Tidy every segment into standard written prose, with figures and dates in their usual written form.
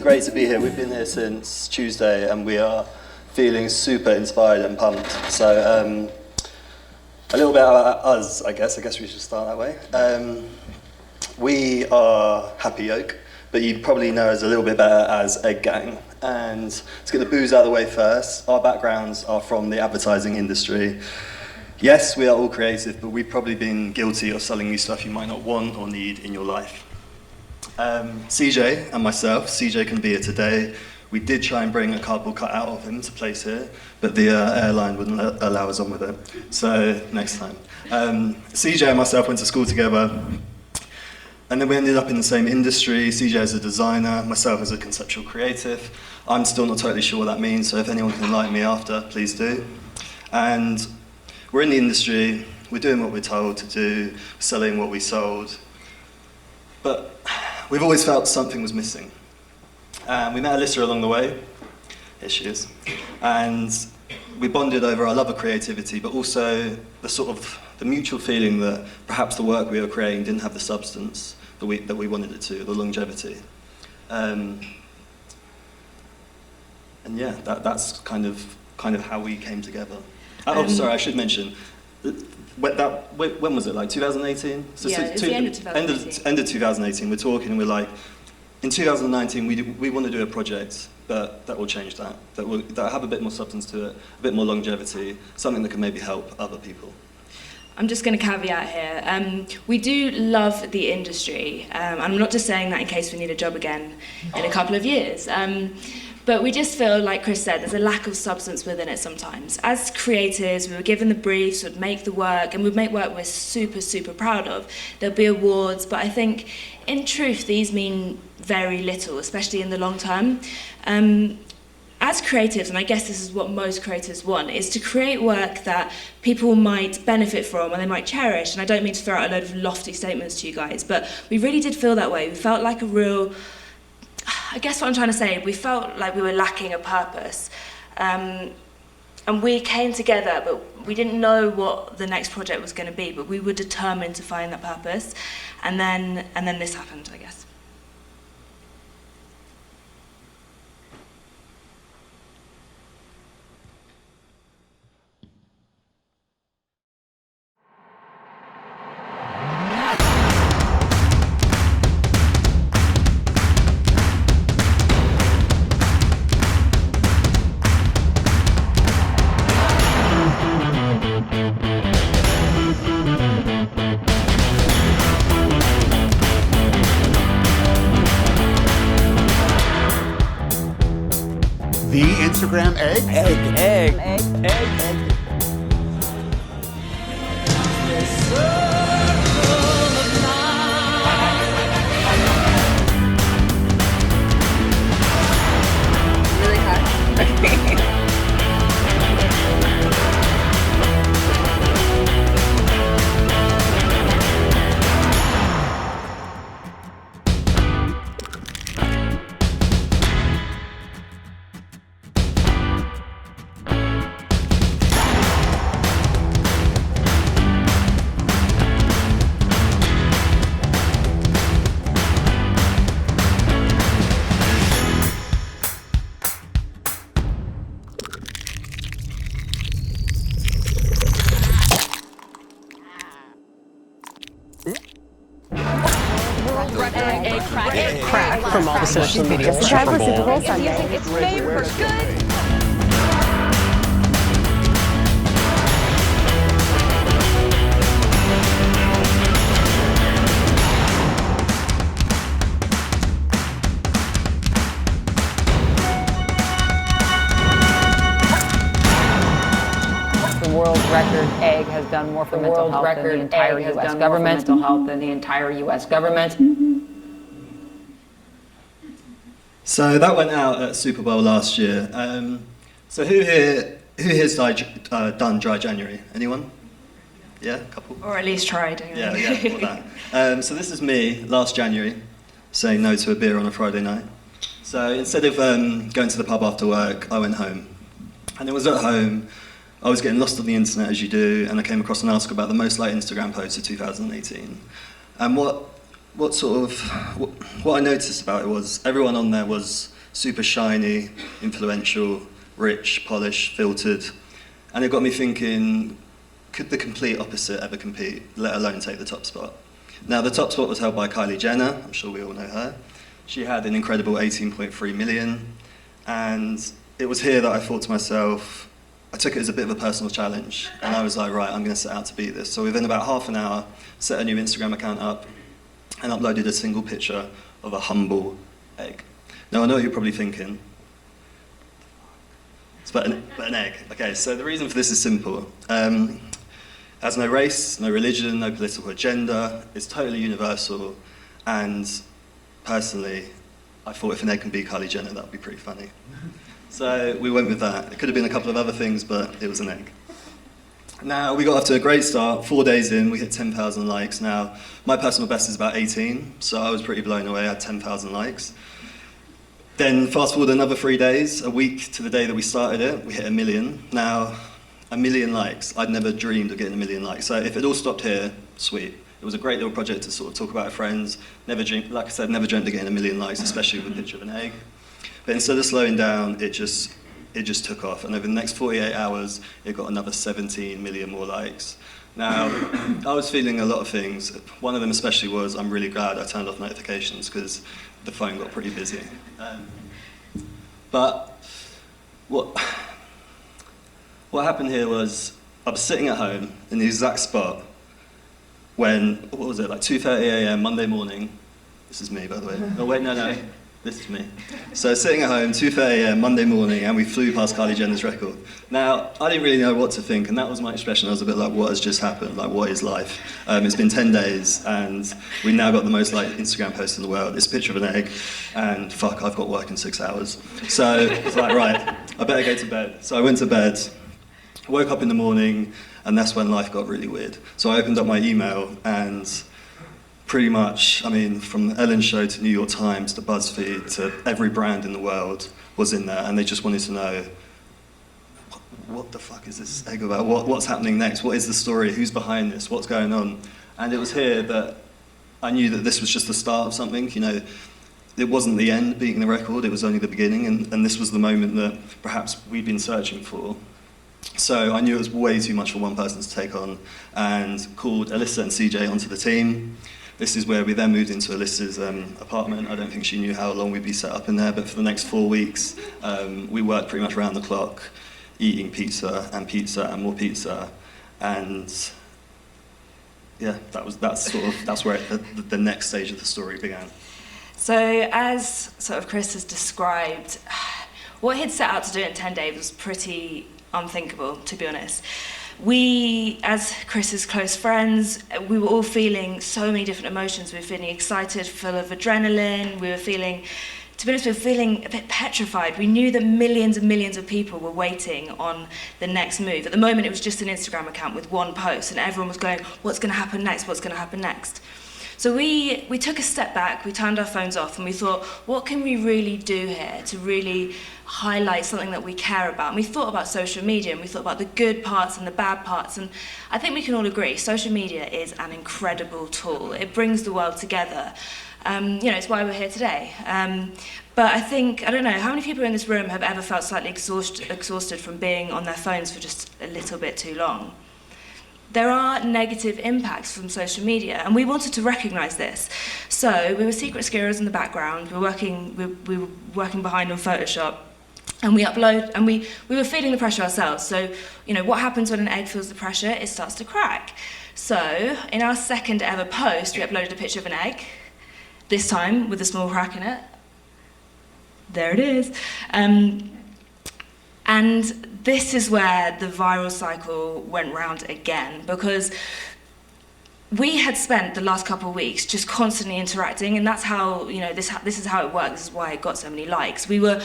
great to be here. We've been here since Tuesday and we are feeling super inspired and pumped. So a little bit about us, I guess we should start that way. We are Happy Yolk, but you probably know us a little bit better as Egg Gang. And to get the booze out of the way first, our backgrounds are from the advertising industry. Yes, we are all creative, but we've probably been guilty of selling you stuff you might not want or need in your life. CJ and myself, CJ can be here today. We did try and bring a cardboard cutout of him to place here, but the airline wouldn't allow us on with it. So next time. CJ and myself went to school together, and then we ended up in the same industry. CJ is a designer, myself as a conceptual creative. I'm still not totally sure what that means, so if anyone can enlighten me after, please do. And we're in the industry, we're doing what we're told to do, selling what we sold, but we've always felt something was missing. We met Alissa along the way, here she is, and we bonded over our love of creativity, but also the mutual feeling that perhaps the work we were creating didn't have the substance that we wanted it to, the longevity. And yeah, that's kind of how we came together. Oh, sorry, I should mention, when was it, like 2018? So yeah, it's the end of 2018. End of 2018, we're talking and we're like, in 2019 we want to do a project that will change that will have a bit more substance to it, a bit more longevity, something that can maybe help other people. I'm just going to caveat here. We do love the industry. I'm not just saying that in case we need a job again in a couple of years. But we just feel, like Chris said, there's a lack of substance within it sometimes. As creatives, we were given the briefs, we'd make the work, and we'd make work we're super, super proud of. There'll be awards, but I think, in truth, these mean very little, especially in the long term. As creatives, and I guess this is what most creatives want, is to create work that people might benefit from and they might cherish. And I don't mean to throw out a load of lofty statements to you guys, but we really did feel that way. We felt like a real... I guess what I'm trying to say, we felt like we were lacking a purpose. And we came together, but we didn't know what the next project was going to be, but we were determined to find that purpose. And then this happened, I guess. The Instagram egg? Egg. Really hot. Crack from all the social media. Subscribe for Super Bowl Sunday. It's made for good. The world record egg has done more for mental health than the entire U.S. government. So that went out at Super Bowl last year. So who here's done Dry January? Anyone? Yeah, a couple? Or at least tried. Anyway. Yeah, well that. So this is me last January, saying no to a beer on a Friday night. So instead of going to the pub after work, I went home. And it was at home, I was getting lost on the internet as you do, and I came across an article about the most liked Instagram posts of 2018. And what I noticed about it was everyone on there was super shiny, influential, rich, polished, filtered. And it got me thinking, could the complete opposite ever compete, let alone take the top spot? Now, the top spot was held by Kylie Jenner. I'm sure we all know her. She had an incredible 18.3 million. And it was here that I thought to myself, I took it as a bit of a personal challenge. And I was like, right, I'm going to set out to beat this. So within about half an hour, set a new Instagram account up and uploaded a single picture of a humble egg. Now, I know what you're probably thinking. It's but an egg. Okay, so the reason for this is simple. Has no race, no religion, no political agenda. It's totally universal. And personally, I thought if an egg can beat Kylie Jenner, that would be pretty funny. So we went with that. It could have been a couple of other things, but it was an egg. Now, we got off to a great start. 4 days in, we hit 10,000 likes. Now, my personal best is about 18, so I was pretty blown away. I had 10,000 likes. Then fast forward another 3 days, a week to the day that we started it, we hit 1 million. Now, 1 million likes. I'd never dreamed of getting 1 million likes. So if it all stopped here, sweet. It was a great little project to sort of talk about with friends. Never dreamed, like I said, never dreamt of getting 1 million likes, especially with a picture of an egg. But instead of slowing down, it just took off. And over the next 48 hours, it got another 17 million more likes. Now, I was feeling a lot of things. One of them especially was, I'm really glad I turned off notifications because the phone got pretty busy. But what happened here was, I was sitting at home in the exact spot when, what was it, like 2:30 a.m. Monday morning. This is me, by the way. Oh wait, no, this is me. So sitting at home, 2:30 a.m. Monday morning, and we flew past Kylie Jenner's record. Now, I didn't really know what to think, and that was my expression. I was a bit like, what has just happened? Like, what is life? It's been 10 days, and we now got the most liked Instagram post in the world. It's a picture of an egg, and fuck, I've got work in 6 hours. So it's like, right, I better go to bed. So I went to bed, woke up in the morning, and that's when life got really weird. So I opened up my email, and pretty much, I mean, from the Ellen Show to New York Times to BuzzFeed to every brand in the world was in there, and they just wanted to know, what the fuck is this egg about? What's happening next? What is the story? Who's behind this? What's going on? And it was here that I knew that this was just the start of something. You know, it wasn't the end, beating the record, it was only the beginning, and this was the moment that perhaps we'd been searching for. So I knew it was way too much for one person to take on, and called Alissa and CJ onto the team. This is where we then moved into Alissa's apartment. I don't think she knew how long we'd be set up in there, but for the next 4 weeks, we worked pretty much around the clock, eating pizza and more pizza, and yeah, that's where the next stage of the story began. So as sort of Chris has described, what he'd set out to do in 10 days was pretty unthinkable, to be honest. We, as Chris's close friends, we were all feeling so many different emotions. We were feeling excited, full of adrenaline. We were feeling, to be honest, we were feeling a bit petrified. We knew that millions and millions of people were waiting on the next move. At the moment, it was just an Instagram account with one post, and everyone was going, what's going to happen next? What's going to happen next? So we took a step back, we turned our phones off, and we thought, what can we really do here to really highlight something that we care about? And we thought about social media, and we thought about the good parts and the bad parts, and I think we can all agree, social media is an incredible tool. It brings the world together. It's why we're here today. But I think, I don't know, how many people in this room have ever felt slightly exhausted from being on their phones for just a little bit too long? There are negative impacts from social media, and we wanted to recognise this. So we were secret scarers in the background. We were working behind on Photoshop, and we were feeling the pressure ourselves. So, what happens when an egg feels the pressure? It starts to crack. So in our second ever post, we uploaded a picture of an egg, this time with a small crack in it. There it is. And this is where the viral cycle went round again, because we had spent the last couple of weeks just constantly interacting, and that's how, this is how it works. This is why it got so many likes. We were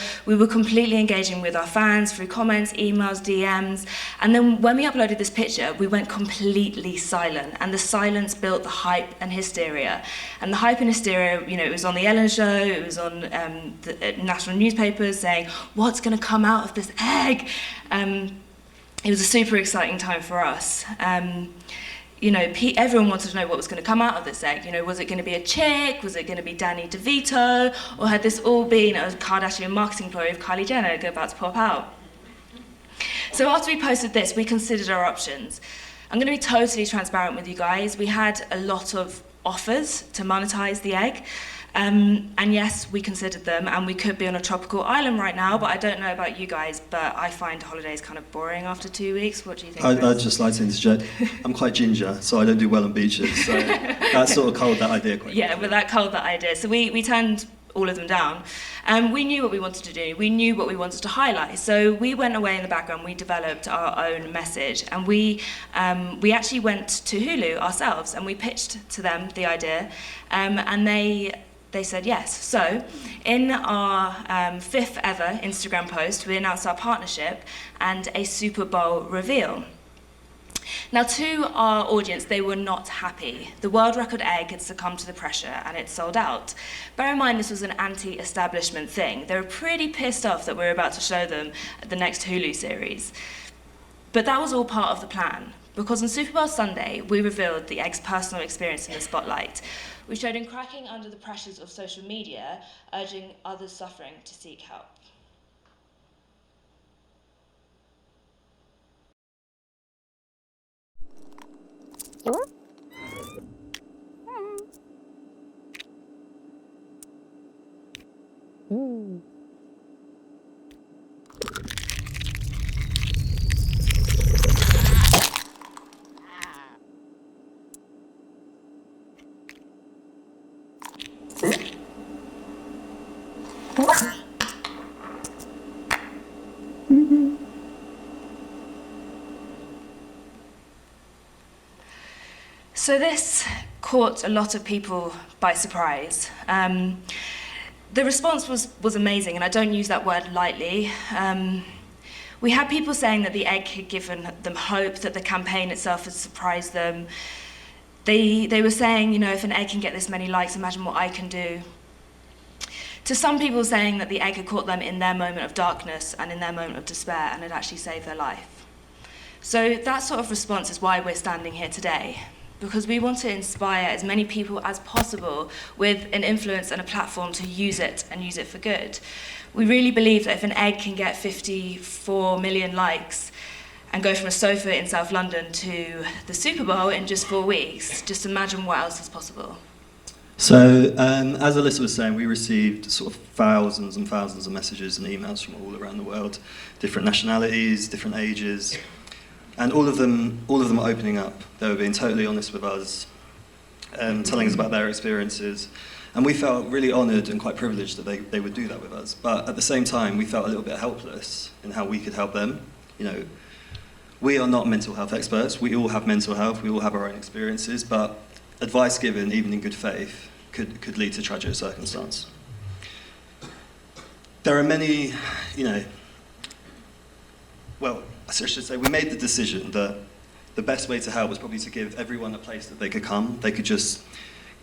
completely engaging with our fans through comments, emails, DMs, and then when we uploaded this picture, we went completely silent, and the silence built the hype and hysteria. And the hype and hysteria, it was on the Ellen Show, it was on the national newspapers saying, what's going to come out of this egg? It was a super exciting time for us. everyone wanted to know what was going to come out of this egg. Was it going to be a chick? Was it going to be Danny DeVito? Or had this all been a Kardashian marketing ploy of Kylie Jenner about to pop out? So after we posted this, we considered our options. I'm going to be totally transparent with you guys. We had a lot of offers to monetize the egg. And yes, we considered them, and we could be on a tropical island right now, but I don't know about you guys, but I find holidays kind of boring after 2 weeks. What do you think? I'd just like to interject. I'm quite ginger, so I don't do well on beaches, so that sort of culled that idea quite Yeah, but that culled that idea. So we turned all of them down. We knew what we wanted to do. We knew what we wanted to highlight. So we went away in the background, we developed our own message, and we actually went to Hulu ourselves, and we pitched to them the idea, and they said yes. So in our 5th ever Instagram post, we announced our partnership and a Super Bowl reveal. Now, to our audience, they were not happy. The world record egg had succumbed to the pressure and it sold out. Bear in mind, this was an anti-establishment thing. They were pretty pissed off that we were about to show them the next Hulu series. But that was all part of the plan, because on Super Bowl Sunday, we revealed the egg's personal experience in the spotlight. We showed him cracking under the pressures of social media, urging others suffering to seek help. So this caught a lot of people by surprise. The response was amazing, and I don't use that word lightly. We had people saying that the egg had given them hope, that the campaign itself had surprised them. They were saying, if an egg can get this many likes, imagine what I can do. To some people saying that the egg had caught them in their moment of darkness and in their moment of despair and had actually saved their life. So that sort of response is why we're standing here today, because we want to inspire as many people as possible with an influence and a platform to use it and use it for good. We really believe that if an egg can get 54 million likes and go from a sofa in South London to the Super Bowl in just 4 weeks, just imagine what else is possible. So, as Alissa was saying, we received sort of thousands and thousands of messages and emails from all around the world, different nationalities, different ages. And all of them are opening up. They were being totally honest with us, telling us about their experiences. And we felt really honoured and quite privileged that they would do that with us. But at the same time, we felt a little bit helpless in how we could help them. We are not mental health experts. We all have mental health. We all have our own experiences. But advice given, even in good faith, could lead to tragic circumstance. There are many, I should say, we made the decision that the best way to help was probably to give everyone a place that they could come. They could just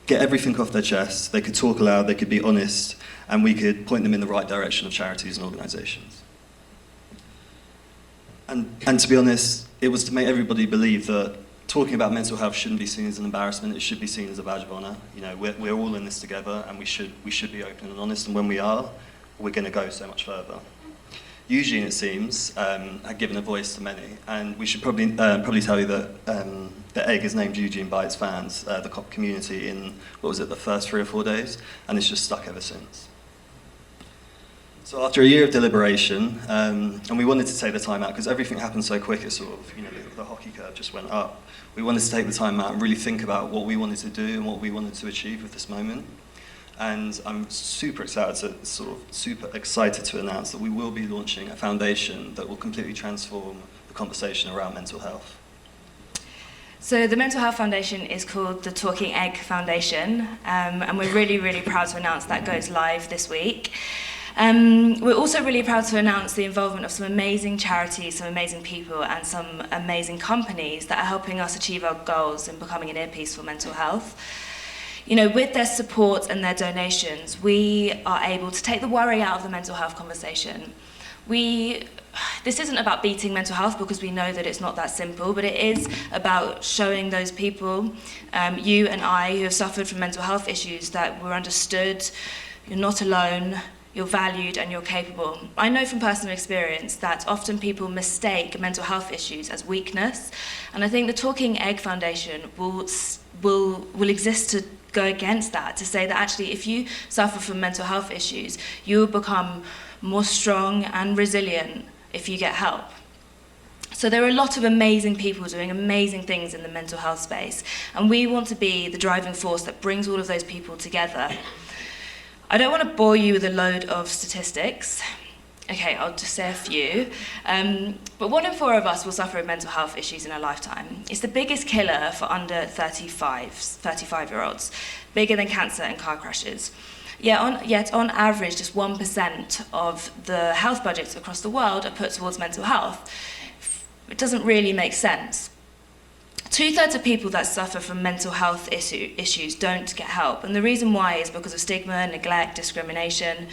get everything off their chest, they could talk aloud, they could be honest, and we could point them in the right direction of charities and organisations. And to be honest, it was to make everybody believe that talking about mental health shouldn't be seen as an embarrassment, it should be seen as a badge of honour. We're all in this together, and we should be open and honest, and when we are, we're going to go so much further. Eugene, it seems, had given a voice to many, and we should probably tell you that the egg is named Eugene by its fans, the cop community, in, the first 3 or 4 days, and it's just stuck ever since. So after a year of deliberation, and we wanted to take the time out, because everything happened so quick, it sort of, the hockey curve just went up. We wanted to take the time out and really think about what we wanted to do and what we wanted to achieve with this moment. And I'm super excited to announce that we will be launching a foundation that will completely transform the conversation around mental health. So the Mental Health Foundation is called the Talking Egg Foundation, and we're really, really proud to announce that goes live this week. We're also really proud to announce the involvement of some amazing charities, some amazing people, and some amazing companies that are helping us achieve our goals in becoming an earpiece for mental health. With their support and their donations, we are able to take the worry out of the mental health conversation. this isn't about beating mental health, because we know that it's not that simple, but it is about showing those people, you and I, who have suffered from mental health issues, that we're understood, you're not alone, you're valued, and you're capable. I know from personal experience that often people mistake mental health issues as weakness, and I think the Talking Egg Foundation will exist to go against that, to say that actually if you suffer from mental health issues, you will become more strong and resilient if you get help. So there are a lot of amazing people doing amazing things in the mental health space, and we want to be the driving force that brings all of those people together. I don't want to bore you with a load of statistics. Okay, I'll just say a few. But 1 in 4 of us will suffer with mental health issues in our lifetime. It's the biggest killer for under 35-year-olds, bigger than cancer and car crashes. Yet on average, just 1% of the health budgets across the world are put towards mental health. It doesn't really make sense. 2/3 of people that suffer from mental health issues don't get help, and the reason why is because of stigma, neglect, discrimination.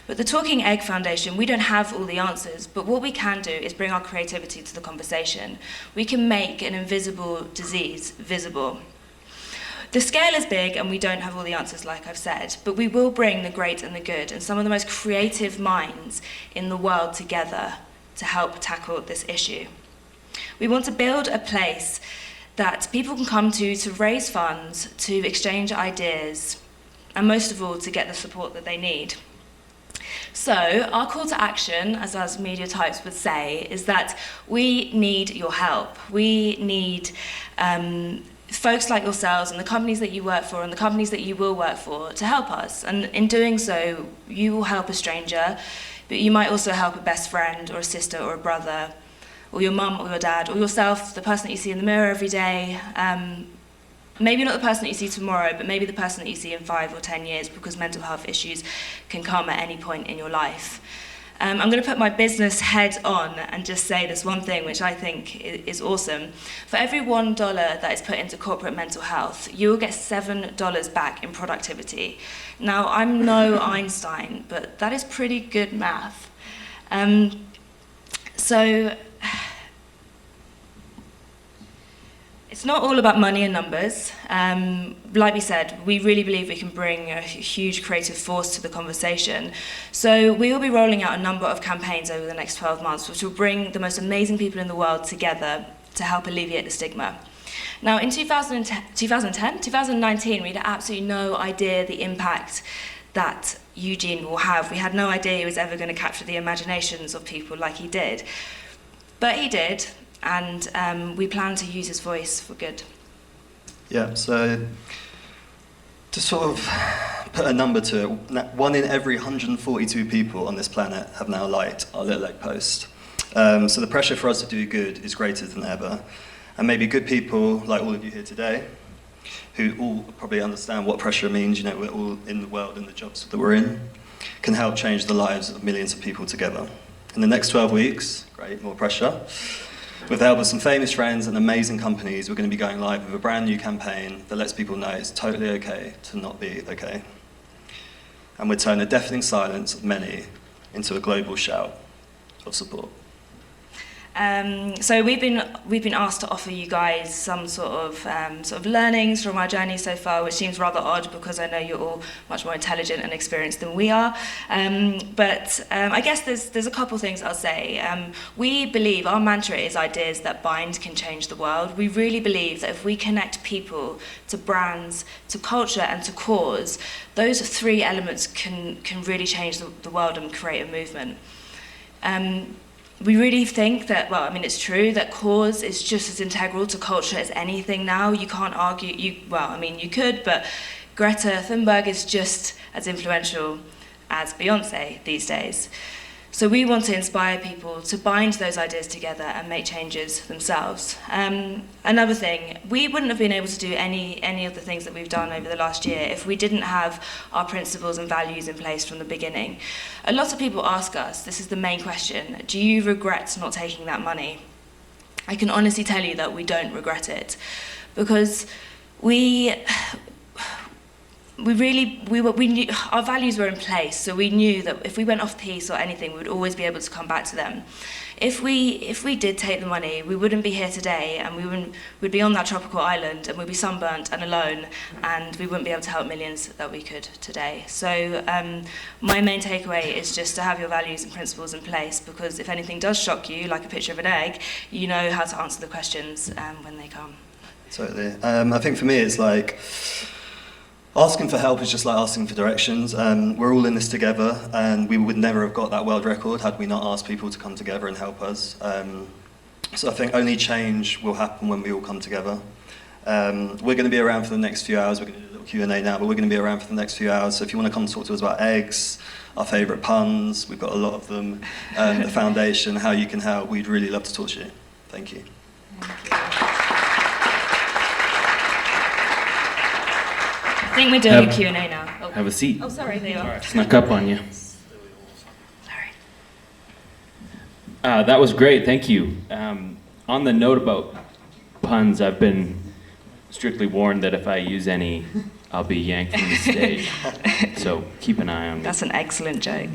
But the Talking Egg Foundation, we don't have all the answers, but what we can do is bring our creativity to the conversation. We can make an invisible disease visible. The scale is big, and we don't have all the answers, like I've said, but we will bring the great and the good and some of the most creative minds in the world together to help tackle this issue. We want to build a place that people can come to raise funds, to exchange ideas, and most of all, to get the support that they need. So our call to action, as us media types would say, is that we need your help. We need folks like yourselves and the companies that you work for and the companies that you will work for to help us. And in doing so, you will help a stranger, but you might also help a best friend or a sister or a brother, or your mum or your dad, or yourself, the person that you see in the mirror every day. Maybe not the person that you see tomorrow, but maybe the person that you see in 5 or 10 years, because mental health issues can come at any point in your life. I'm going to put my business head on and just say this one thing, which I think is awesome. For every $1 that is put into corporate mental health, you will get $7 back in productivity. Now, I'm no Einstein, but that is pretty good math. So it's not all about money and numbers. Like we said, we really believe we can bring a huge creative force to the conversation. So we will be rolling out a number of campaigns over the next 12 months, which will bring the most amazing people in the world together to help alleviate the stigma. Now, in 2019, we had absolutely no idea the impact that Eugene will have. We had no idea he was ever going to capture the imaginations of people like he did. But he did, and we plan to use his voice for good. Yeah, so to sort of put a number to it, 1 in every 142 people on this planet have now liked our Little Egg post. So the pressure for us to do good is greater than ever. And maybe good people, like all of you here today, who all probably understand what pressure means, you know, we're all in the world and the jobs that we're in, can help change the lives of millions of people together. In the next 12 weeks, great, more pressure. With the help of some famous friends and amazing companies, we're going to be going live with a brand new campaign that lets people know it's totally okay to not be okay. And we'll turn the deafening silence of many into a global shout of support. So we've been asked to offer you guys some sort of learnings from our journey so far, which seems rather odd because I know you're all much more intelligent and experienced than we are. But I guess there's a couple things I'll say. We believe our mantra is ideas that bind can change the world. We really believe that if we connect people to brands, to culture, and to cause, those 3 elements can really change the world and create a movement. We really think that, well, I mean, it's true that cause is just as integral to culture as anything now. You can't argue, you could, but Greta Thunberg is just as influential as Beyonce these days. So we want to inspire people to bind those ideas together and make changes themselves. Another thing, we wouldn't have been able to do any of the things that we've done over the last year if we didn't have our principles and values in place from the beginning. A lot of people ask us, this is the main question, do you regret not taking that money? I can honestly tell you that we don't regret it, because we knew our values were in place, so we knew that if we went off piece or anything, we would always be able to come back to them. If we did take the money, we wouldn't be here today, and we'd be on that tropical island, and we'd be sunburnt and alone, and we wouldn't be able to help millions that we could today. So my main takeaway is just to have your values and principles in place, because if anything does shock you, like a picture of an egg, you know how to answer the questions when they come. Totally. I think for me it's like, asking for help is just like asking for directions. We're all in this together, and we would never have got that world record had we not asked people to come together and help us. So I think only change will happen when we all come together. We're going to be around for the next few hours. We're going to do a little Q&A now, but we're going to be around for the next few hours. So if you want to come talk to us about eggs, our favourite puns, we've got a lot of them, the foundation, how you can help, we'd really love to talk to you. Thank you. Thank you. I think we're doing a Q&A now. Oh. Have a seat. Oh, sorry, there you are. Snuck up on you. Sorry. That was great, thank you. On the note about puns, I've been strictly warned that if I use any, I'll be yanked from the stage. So keep an eye on me. That's an excellent joke.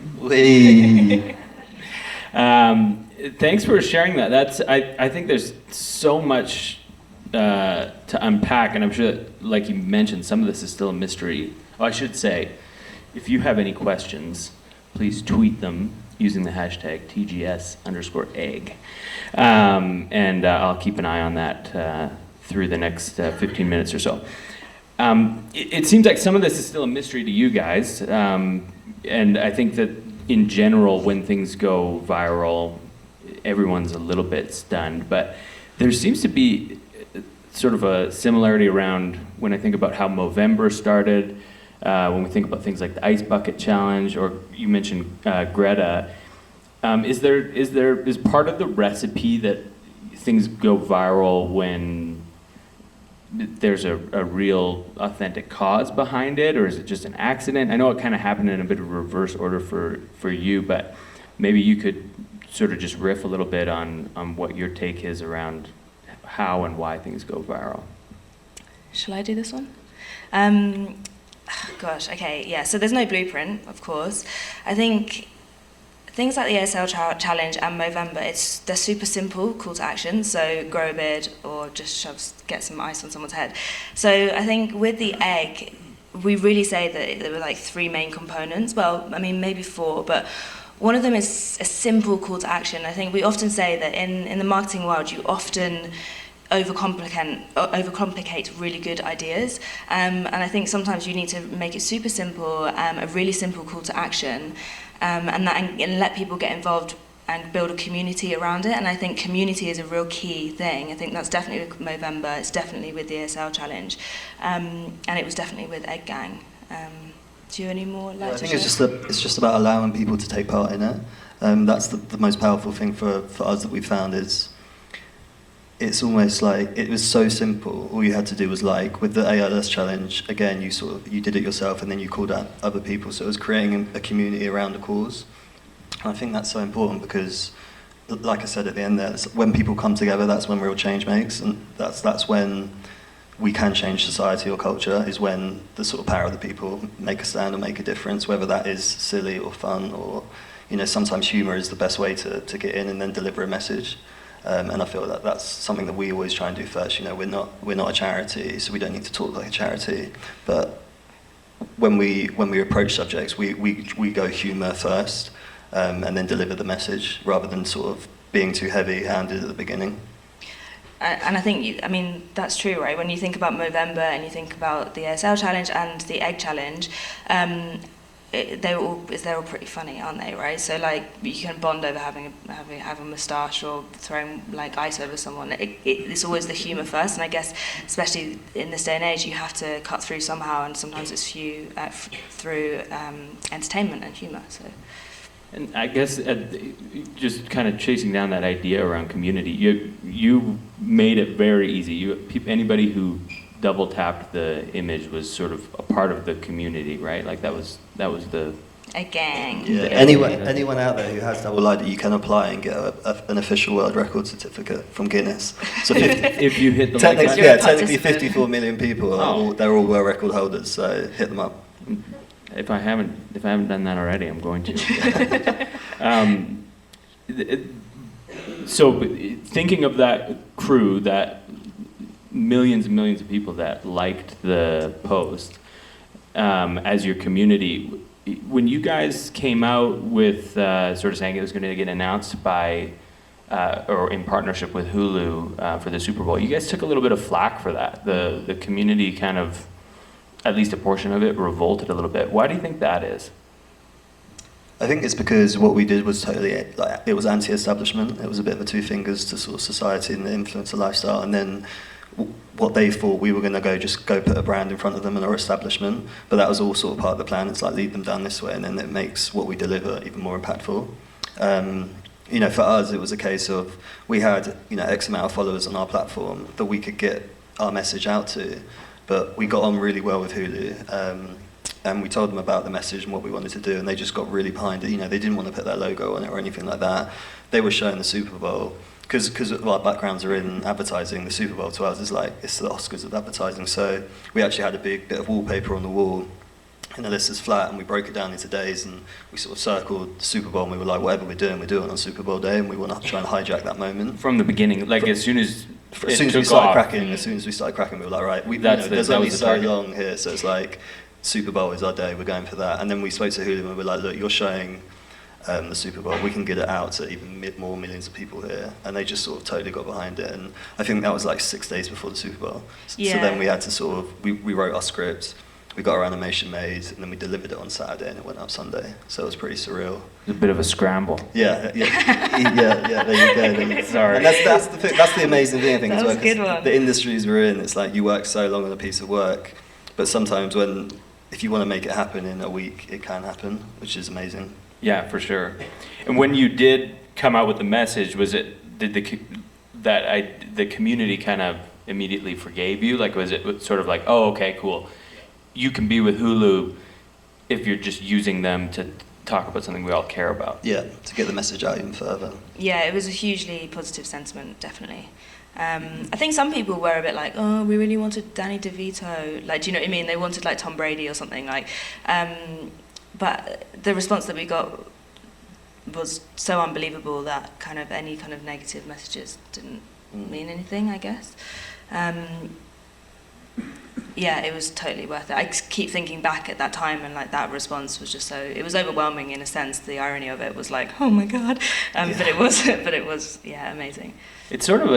Thanks for sharing that. I think there's so much to unpack, and I'm sure that, like you mentioned, some of this is still a mystery. Oh, I should say, if you have any questions, please tweet them using the hashtag TGS_egg. And I'll keep an eye on that through the next 15 minutes or so. It seems like some of this is still a mystery to you guys, and I think that in general, when things go viral, everyone's a little bit stunned, but there seems to be sort of a similarity around when I think about how Movember started, when we think about things like the Ice Bucket Challenge, or you mentioned Greta. Is part of the recipe that things go viral when there's a real authentic cause behind it, or is it just an accident? I know it kind of happened in a bit of reverse order for you, but maybe you could sort of just riff a little bit on what your take is around how and why things go viral. Shall I do this one? Gosh, okay, yeah, so there's no blueprint, of course. I think things like the ASL challenge and Movember, they're super simple call to action, so grow a beard or just get some ice on someone's head. So I think with the egg, we really say that there were like 3 main components. Well, I mean, maybe 4, but one of them is a simple call to action. I think we often say that in the marketing world, you often overcomplicate really good ideas, and I think sometimes you need to make it super simple, a really simple call to action, and let people get involved and build a community around it. And I think community is a real key thing. I think that's definitely with Movember, it's definitely with the ASL challenge, and it was definitely with Egg Gang. Do you any more? I think it's just about allowing people to take part in it. That's the most powerful thing for us that we found is. It's almost like it was so simple. All you had to do was, like with the ALS challenge, again, you did it yourself and then you called out other people. So it was creating a community around a cause. And I think that's so important because, like I said at the end there, when people come together, that's when real change makes, and that's when we can change society or culture, is when the sort of power of the people make a stand and make a difference, whether that is silly or fun or, sometimes humour is the best way to get in and then deliver a message. And I feel that that's something that we always try and do first. We're not a charity, so we don't need to talk like a charity. But when we approach subjects, we go humour first, and then deliver the message rather than sort of being too heavy-handed at the beginning. And I think, that's true, right? When you think about Movember and you think about the ASL challenge and the Egg challenge, they're all pretty funny, aren't they? Right? So like you can bond over having a moustache or throwing like ice over someone. It's always the humour first, and I guess especially in this day and age, you have to cut through somehow, and sometimes it's through entertainment and humour. So. And I guess just kind of chasing down that idea around community, you made it very easy. Anybody who double tapped the image was sort of a part of the community, right? Like that was the A gang. Yeah. Anyone out there who has double ID, you can apply and get an official world record certificate from Guinness. So 50, If you hit the technically, You're a technically participant. 54 million people they're all world record holders. So hit them up. If I haven't done that already, I'm going to. So thinking of that crew, that millions and millions of people that liked the post as your community, when you guys came out with sort of saying it was going to get announced by or in partnership with Hulu for the Super Bowl, you guys took a little bit of flack for that. The community kind of, at least a portion of it, revolted a little bit. Why do you think that is? I think it's because what we did was totally, it was anti-establishment. It was a bit of a two fingers to sort of society and the influencer lifestyle. And then what they thought we were going to just go put a brand in front of them and our establishment. But that was all sort of part of the plan. It's like lead them down this way, and then it makes what we deliver even more impactful. For us, it was a case of we had, X amount of followers on our platform that we could get our message out to. But we got on really well with Hulu. And we told them about the message and what we wanted to do, and they just got really behind it. They didn't want to put their logo on it or anything like that. They were showing the Super Bowl, because our backgrounds are in advertising. The Super Bowl to us is like, it's the Oscars of advertising. So we actually had a big bit of wallpaper on the wall in Alissa's flat, and we broke it down into days, and we sort of circled the Super Bowl, and we were like, whatever we're doing on Super Bowl day, and we want to try and hijack that moment. As soon as we started cracking, we were like, right, there's only so long here, so it's like, Super Bowl is our day, we're going for that. And then we spoke to Hulu and we were like, look, you're showing the Super Bowl, we can get it out to even more millions of people here. And they just sort of totally got behind it. And I think that was like 6 days before the Super Bowl. Yeah. So then we had to we wrote our script, we got our animation made, and then we delivered it on Saturday and it went up Sunday. So it was pretty surreal. It's a bit of a scramble. Yeah, there you go. Sorry. And that's the amazing thing, I think, That as well. was a good 'Cause one. the industries we're in, it's like you work so long on a piece of work, but sometimes if you want to make it happen in a week, it can happen, which is amazing. Yeah, for sure. And when you did come out with the message, did the community kind of immediately forgave you? Like, was it sort of like, oh, okay, cool, you can be with Hulu if you're just using them to talk about something we all care about? Yeah, to get the message out even further. Yeah, it was a hugely positive sentiment, definitely. I think some people were a bit like, oh, we really wanted Danny DeVito. Like, do you know what I mean? They wanted like Tom Brady or something. Like, but the response that we got was so unbelievable that kind of any kind of negative messages didn't mean anything, I guess. Yeah, it was totally worth it. I keep thinking back at that time, and like that response was just it was overwhelming in a sense. The irony of it was like, oh my God, but it was, yeah, amazing. It's sort of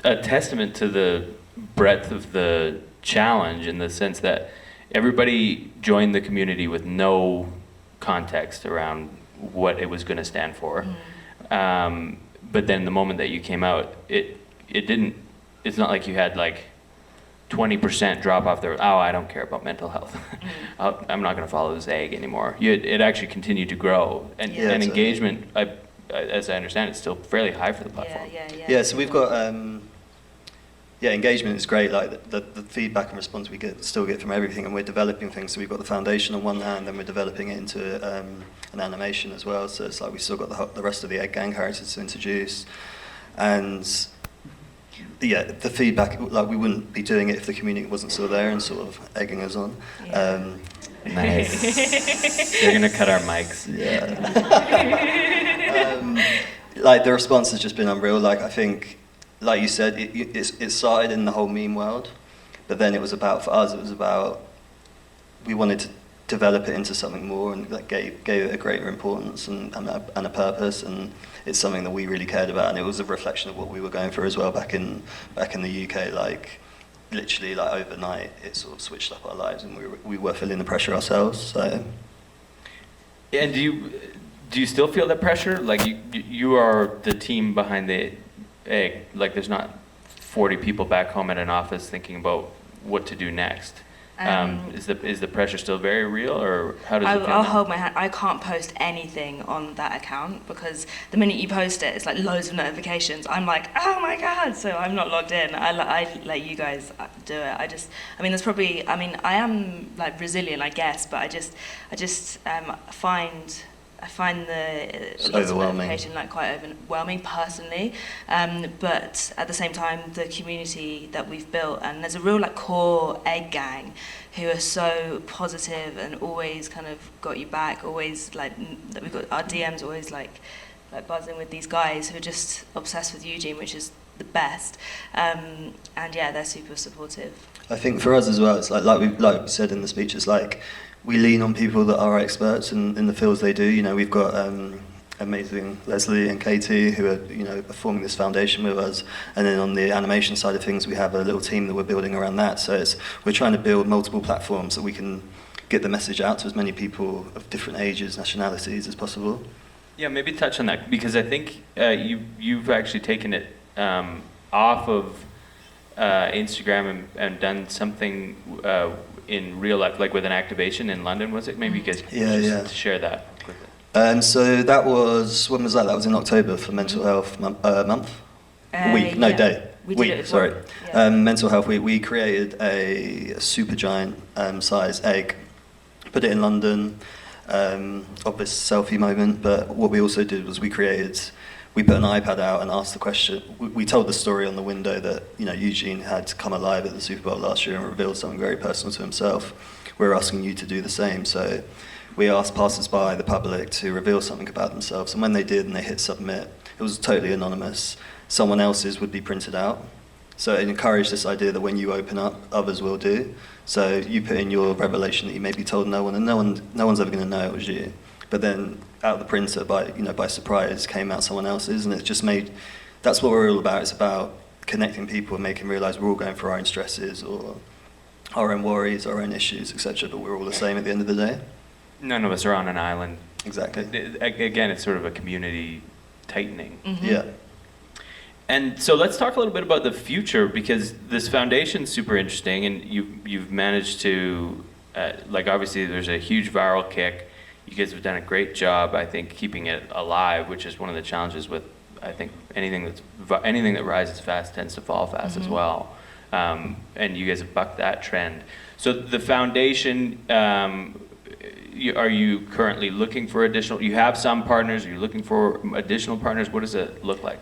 a testament to the breadth of the challenge, in the sense that everybody joined the community with no context around what it was going to stand for. But then the moment that you came out, it's not like you had like 20% drop off there. Oh, I don't care about mental health. I'm not going to follow this egg anymore. It actually continued to grow, and engagement, as I understand, it's still fairly high for the platform. Yeah, so we've got engagement is great. Like the feedback and response we still get from everything, and we're developing things. So we've got the foundation on one hand, then we're developing it into an animation as well. So it's like we've still got the rest of the Egg Gang characters to introduce, and yeah, the feedback, like we wouldn't be doing it if the community wasn't still there and sort of egging us on. Nice. They're gonna cut our mics. Yeah. Like the response has just been unreal. Like I think, like you said, it started in the whole meme world, but then for us it was about, we wanted to develop it into something more, and that gave it a greater importance and a purpose, and it's something that we really cared about, and it was a reflection of what we were going through as well back in the UK. Like literally, like overnight, it sort of switched up our lives, and we were feeling the pressure ourselves. So. And do you still feel that pressure? Like you are the team behind the Egg. Like there's not 40 people back home at an office thinking about what to do next. Is the pressure still very real, or how does it feel I'll now? hold my hand. I can't post anything on that account because the minute you post it, it's like loads of notifications. I'm like, oh my god! So I'm not logged in. I let you guys do it. There's probably. I am like resilient, I guess, but I just find the It's lots of overwhelming. notification like quite overwhelming personally, but at the same time the community that we've built, and there's a real like core egg gang who are so positive and always kind of got you back, always like that we've got our DMs always like buzzing with these guys who are just obsessed with Eugene, which is the best, and yeah, they're super supportive. I think for us as well, it's like we said in the speech, it's like we lean on people that are experts in the fields they do. You know, we've got amazing Leslie and Katie who are forming this foundation with us, and then on the animation side of things, we have a little team that we're building around that. So we're trying to build multiple platforms so we can get the message out to as many people of different ages, nationalities as possible. Yeah, maybe touch on that, because I think you've actually taken it off of Instagram and done something in real life, like with an activation in London, was it? Maybe you guys could share that quickly. So that was, when was that? That was in October for Mental Health Month? Week? No, yeah. day. We did it sorry. yeah. Mental Health Week. We created a supergiant size egg, put it in London, obvious selfie moment, but what we also did was we put an iPad out and asked the question. We told the story on the window that Eugene had come alive at the Super Bowl last year and revealed something very personal to himself. We're asking you to do the same. So we asked passers-by, the public, to reveal something about themselves. And when they did and they hit submit, it was totally anonymous. Someone else's would be printed out. So it encouraged this idea that when you open up, others will do. So you put in your revelation that you maybe told no one, and no one's ever going to know it was you. But then out of the printer, by surprise, came out someone else's, and it's just made. That's what we're all about. It's about connecting people and making them realise we're all going through our own stresses or our own worries, our own issues, etc. But we're all the same at the end of the day. None of us are on an island. Exactly. Again, it's sort of a community tightening. Mm-hmm. Yeah. And so let's talk a little bit about the future, because this foundation's super interesting, and you've managed to, obviously there's a huge viral kick. You guys have done a great job, I think, keeping it alive, which is one of the challenges with, I think, anything that rises fast tends to fall fast as well. And you guys have bucked that trend. So the foundation, are you currently looking for additional? You have some partners. Are you looking for additional partners? What does it look like?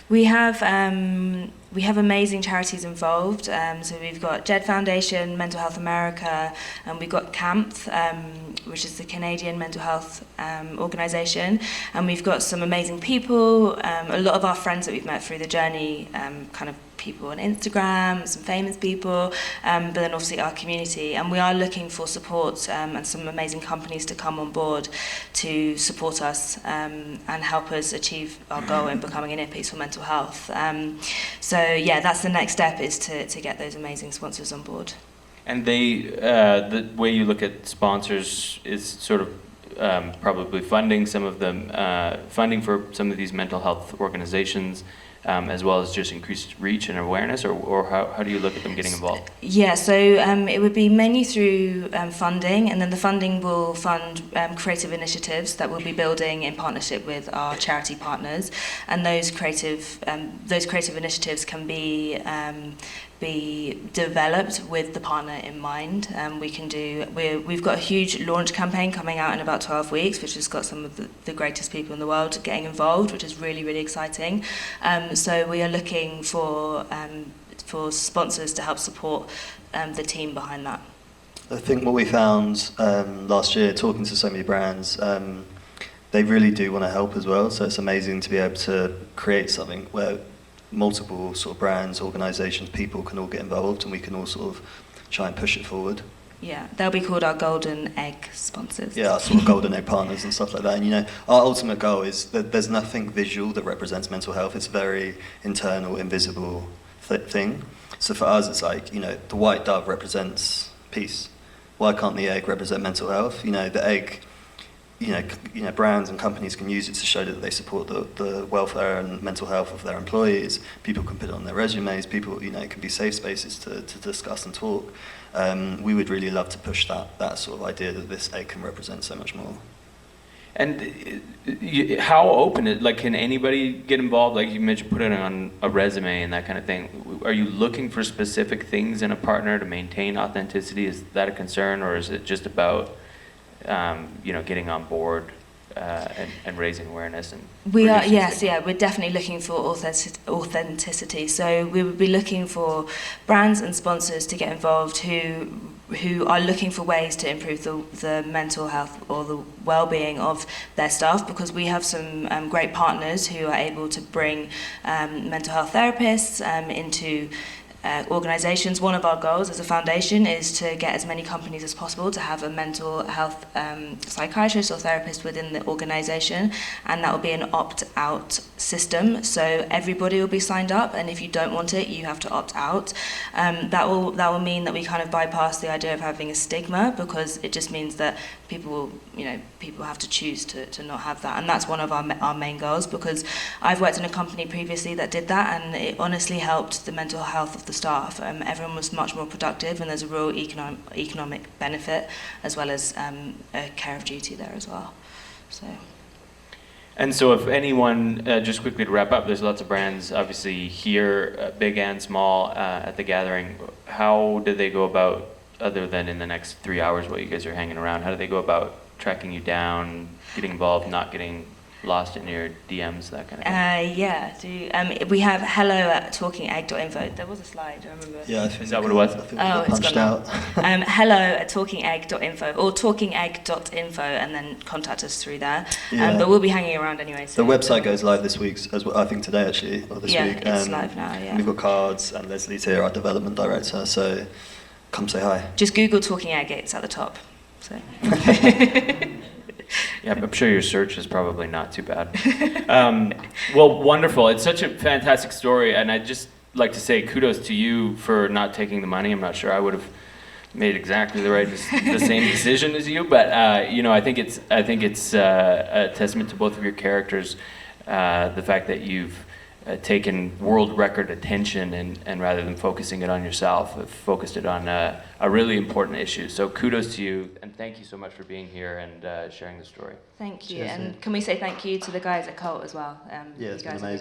We have amazing charities involved. So we've got JED Foundation, Mental Health America, and we've got CAMPH, which is the Canadian Mental Health organisation. And we've got some amazing people. A lot of our friends that we've met through the journey, kind of people on Instagram, some famous people, but then obviously our community. And we are looking for support and some amazing companies to come on board to support us and help us achieve our goal in becoming an earpiece for mental health. So yeah, that's the next step, is to get those amazing sponsors on board. And the way you look at sponsors is sort of probably funding some of them, funding for some of these mental health organizations, as well as just increased reach and awareness, or how do you look at them getting involved? Yeah, so it would be mainly through funding, and then the funding will fund creative initiatives that we'll be building in partnership with our charity partners, and those creative initiatives can be developed with the partner in mind. We've got a huge launch campaign coming out in about 12 weeks, which has got some of the greatest people in the world getting involved, which is really, really exciting. So we are looking for sponsors to help support the team behind that. I think what we found last year, talking to so many brands, they really do want to help as well. So it's amazing to be able to create something where multiple sort of brands, organisations, people can all get involved, and we can all sort of try and push it forward. Yeah, they'll be called our golden egg sponsors. Yeah, our sort of golden egg partners and stuff like that. And our ultimate goal is that there's nothing visual that represents mental health. It's a very internal, invisible thing. So for us, it's like, the white dove represents peace. Why can't the egg represent mental health? The egg, brands and companies can use it to show that they support the welfare and mental health of their employees. People can put it on their resumes. People, it can be safe spaces to discuss and talk. we would really love to push that sort of idea that this egg can represent so much more. And how open it? Like, can anybody get involved? Like you mentioned, put it on a resume and that kind of thing. Are you looking for specific things in a partner to maintain authenticity? Is that a concern, or is it just about getting on board and raising awareness? And we are, yes, yeah, we're definitely looking for authenticity. So we would be looking for brands and sponsors to get involved who are looking for ways to improve the mental health or the well-being of their staff, because we have some great partners who are able to bring mental health therapists into organisations. One of our goals as a foundation is to get as many companies as possible to have a mental health psychiatrist or therapist within the organisation, and that will be an opt-out system. So everybody will be signed up, and if you don't want it, you have to opt out. That will mean that we kind of bypass the idea of having a stigma, because it just means that people have to choose to not have that, and that's one of our main goals, because I've worked in a company previously that did that, and it honestly helped the mental health of the staff. Everyone was much more productive, and there's a real economic benefit, as well as a care of duty there as well. And so if anyone, just quickly to wrap up, there's lots of brands obviously here, big and small, at the gathering. How do they go about, other than in the next 3 hours while you guys are hanging around, how do they go about tracking you down, getting involved, not getting lost in your DMs, that kind of thing? We have hello@talkingegg.info. There was a slide, I remember. Yeah, I think Is that what it was? I think we Oh, got it's punched gone out. hello@talkingegg.info or talkingegg.info, and then contact us through there. Yeah. But we'll be hanging around anyway. The So website goes live this week, as well, I think today actually, or this week. It's live now, yeah. We've got cards, and Leslie's here, our development director, so come say hi. Just Google Talking Egg, it's at the top. So. Yeah, I'm sure your search is probably not too bad. Well, wonderful. It's such a fantastic story, and I'd just like to say kudos to you for not taking the money. I'm not sure I would have made exactly the same decision as you, but I think it's a testament to both of your characters, the fact that you've taken world record attention and rather than focusing it on yourself, have focused it on a really important issue. So kudos to you, and thank you so much for being here and sharing the story. Thank you. Cheers, And mate. can we say thank you to the guys at Cult as well? Yeah, it's You been guys have amazing.